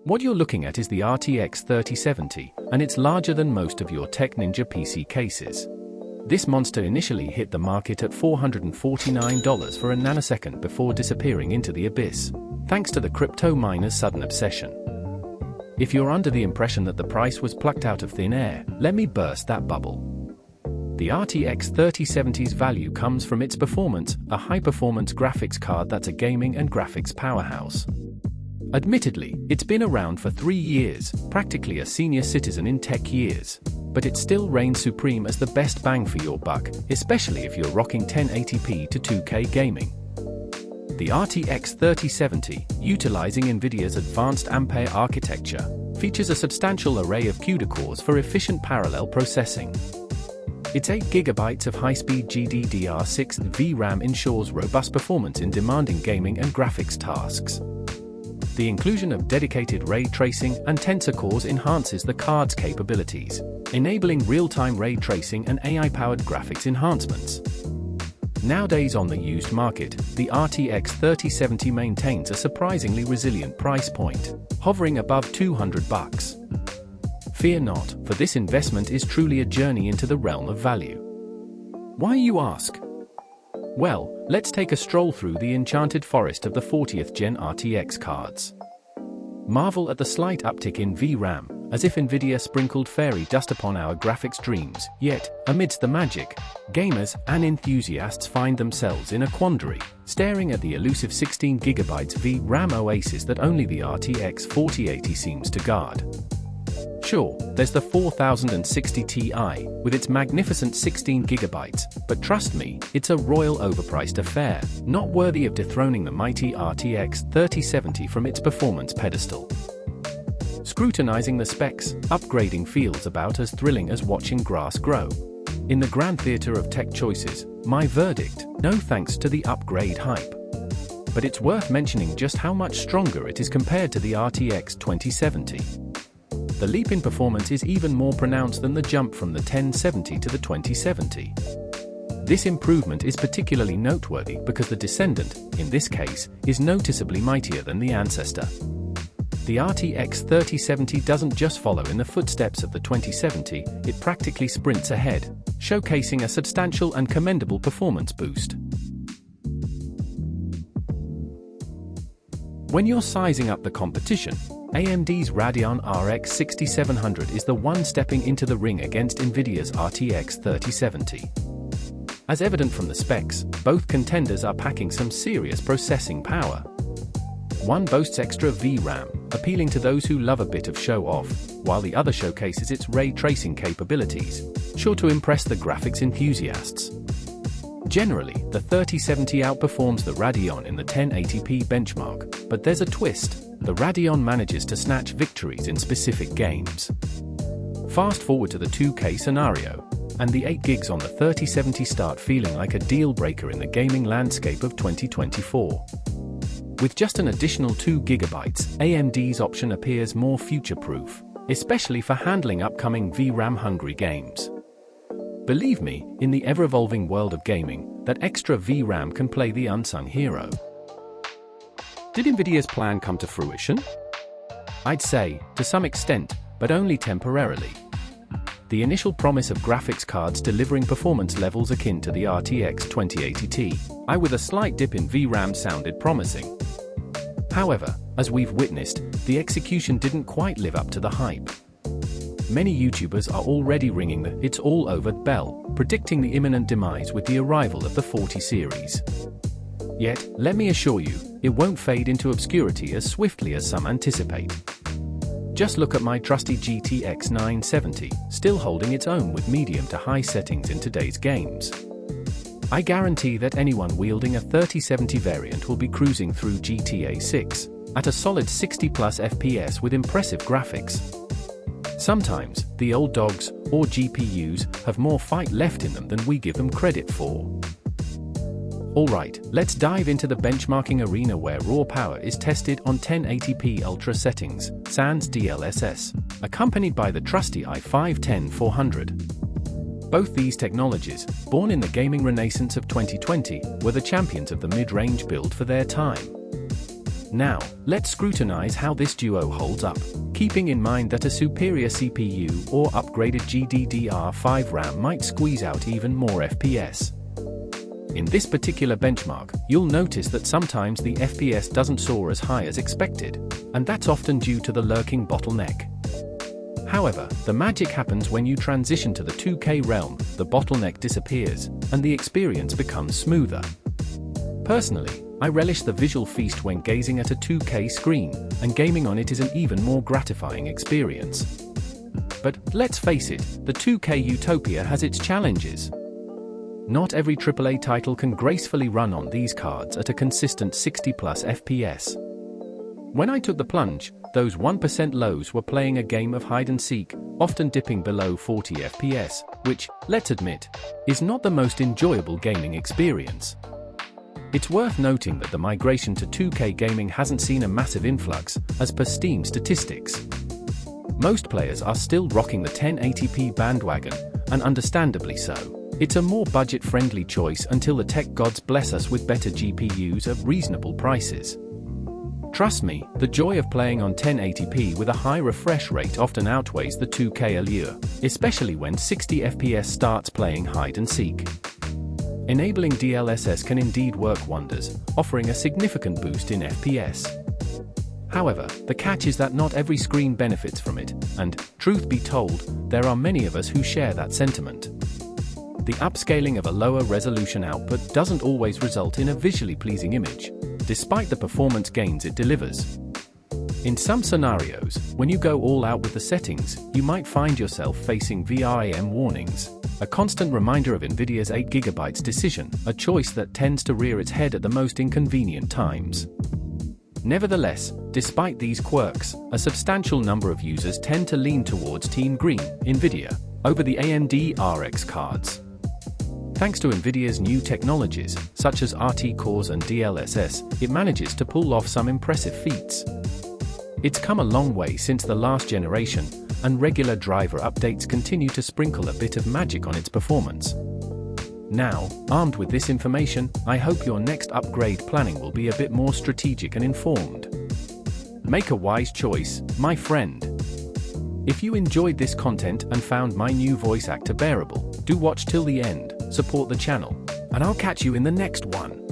What you're looking at is the RTX 3070, and it's larger than most of your Tech Ninja PC cases. This monster initially hit the market at $449 for a nanosecond before disappearing into the abyss, thanks to the crypto miners' sudden obsession. If you're under the impression that the price was plucked out of thin air, let me burst that bubble. The RTX 3070's value comes from its performance, a high-performance graphics card that's a gaming and graphics powerhouse. Admittedly, it's been around for 3 years, practically a senior citizen in tech years, but it still reigns supreme as the best bang for your buck, especially if you're rocking 1080p to 2K gaming. The RTX 3070, utilizing NVIDIA's advanced Ampere architecture, features a substantial array of CUDA cores for efficient parallel processing. Its 8GB of high-speed GDDR6 VRAM ensures robust performance in demanding gaming and graphics tasks. The inclusion of dedicated ray tracing and Tensor Cores enhances the card's capabilities, enabling real-time ray tracing and AI-powered graphics enhancements. Nowadays on the used market, the RTX 3070 maintains a surprisingly resilient price point, hovering above $200. Fear not, for this investment is truly a journey into the realm of value. Why, you ask? Well, let's take a stroll through the enchanted forest of the 40th Gen RTX cards. Marvel at the slight uptick in VRAM, as if NVIDIA sprinkled fairy dust upon our graphics dreams, yet, amidst the magic, gamers and enthusiasts find themselves in a quandary, staring at the elusive 16GB VRAM oasis that only the RTX 4080 seems to guard. Sure, there's the 4060 Ti, with its magnificent 16GB, but trust me, it's a royal overpriced affair, not worthy of dethroning the mighty RTX 3070 from its performance pedestal. Scrutinizing the specs, upgrading feels about as thrilling as watching grass grow. In the grand theater of tech choices, my verdict, no thanks to the upgrade hype. But it's worth mentioning just how much stronger it is compared to the RTX 2070. The leap in performance is even more pronounced than the jump from the 1070 to the 2070. This improvement is particularly noteworthy because the descendant, in this case, is noticeably mightier than the ancestor. The RTX 3070 doesn't just follow in the footsteps of the 2070, it practically sprints ahead, showcasing a substantial and commendable performance boost. When you're sizing up the competition, AMD's Radeon RX 6700 is the one stepping into the ring against NVIDIA's RTX 3070. As evident from the specs, both contenders are packing some serious processing power. One boasts extra VRAM, appealing to those who love a bit of show-off, while the other showcases its ray tracing capabilities, sure to impress the graphics enthusiasts. Generally, the 3070 outperforms the Radeon in the 1080p benchmark, but there's a twist. The Radeon manages to snatch victories in specific games. Fast forward to the 2K scenario, and the 8 gigs on the 3070 start feeling like a deal-breaker in the gaming landscape of 2024. With just an additional 2 GB, AMD's option appears more future-proof, especially for handling upcoming VRAM-hungry games. Believe me, in the ever-evolving world of gaming, that extra VRAM can play the unsung hero. Did NVIDIA's plan come to fruition? I'd say, to some extent, but only temporarily. The initial promise of graphics cards delivering performance levels akin to the RTX 2080 Ti, with a slight dip in VRAM sounded promising. However, as we've witnessed, the execution didn't quite live up to the hype. Many YouTubers are already ringing the "it's all over" bell, predicting the imminent demise with the arrival of the 40 series. Yet, let me assure you, it won't fade into obscurity as swiftly as some anticipate. Just look at my trusty GTX 970, still holding its own with medium to high settings in today's games. I guarantee that anyone wielding a 3070 variant will be cruising through GTA 6, at a solid 60+ FPS with impressive graphics. Sometimes, the old dogs, or GPUs, have more fight left in them than we give them credit for. Alright, let's dive into the benchmarking arena where raw power is tested on 1080p Ultra settings, sans DLSS, accompanied by the trusty i5-10400. Both these technologies, born in the gaming renaissance of 2020, were the champions of the mid-range build for their time. Now, let's scrutinize how this duo holds up, keeping in mind that a superior CPU or upgraded GDDR5 RAM might squeeze out even more FPS. In this particular benchmark, you'll notice that sometimes the FPS doesn't soar as high as expected, and that's often due to the lurking bottleneck. However, the magic happens when you transition to the 2K realm, the bottleneck disappears, and the experience becomes smoother. Personally, I relish the visual feast when gazing at a 2K screen, and gaming on it is an even more gratifying experience. But, let's face it, the 2K utopia has its challenges. Not every AAA title can gracefully run on these cards at a consistent 60+ FPS. When I took the plunge, those 1% lows were playing a game of hide-and-seek, often dipping below 40 FPS, which, let's admit, is not the most enjoyable gaming experience. It's worth noting that the migration to 2K gaming hasn't seen a massive influx, as per Steam statistics. Most players are still rocking the 1080p bandwagon, and understandably so. It's a more budget-friendly choice until the tech gods bless us with better GPUs at reasonable prices. Trust me, the joy of playing on 1080p with a high refresh rate often outweighs the 2K allure, especially when 60 FPS starts playing hide-and-seek. Enabling DLSS can indeed work wonders, offering a significant boost in FPS. However, the catch is that not every screen benefits from it, and, truth be told, there are many of us who share that sentiment. The upscaling of a lower resolution output doesn't always result in a visually pleasing image, despite the performance gains it delivers. In some scenarios, when you go all out with the settings, you might find yourself facing VRAM warnings, a constant reminder of NVIDIA's 8GB decision, a choice that tends to rear its head at the most inconvenient times. Nevertheless, despite these quirks, a substantial number of users tend to lean towards Team Green, NVIDIA, over the AMD RX cards. Thanks to NVIDIA's new technologies, such as RT Cores and DLSS, it manages to pull off some impressive feats. It's come a long way since the last generation, and regular driver updates continue to sprinkle a bit of magic on its performance. Now, armed with this information, I hope your next upgrade planning will be a bit more strategic and informed. Make a wise choice, my friend. If you enjoyed this content and found my new voice actor bearable, do watch till the end, support the channel, and I'll catch you in the next one.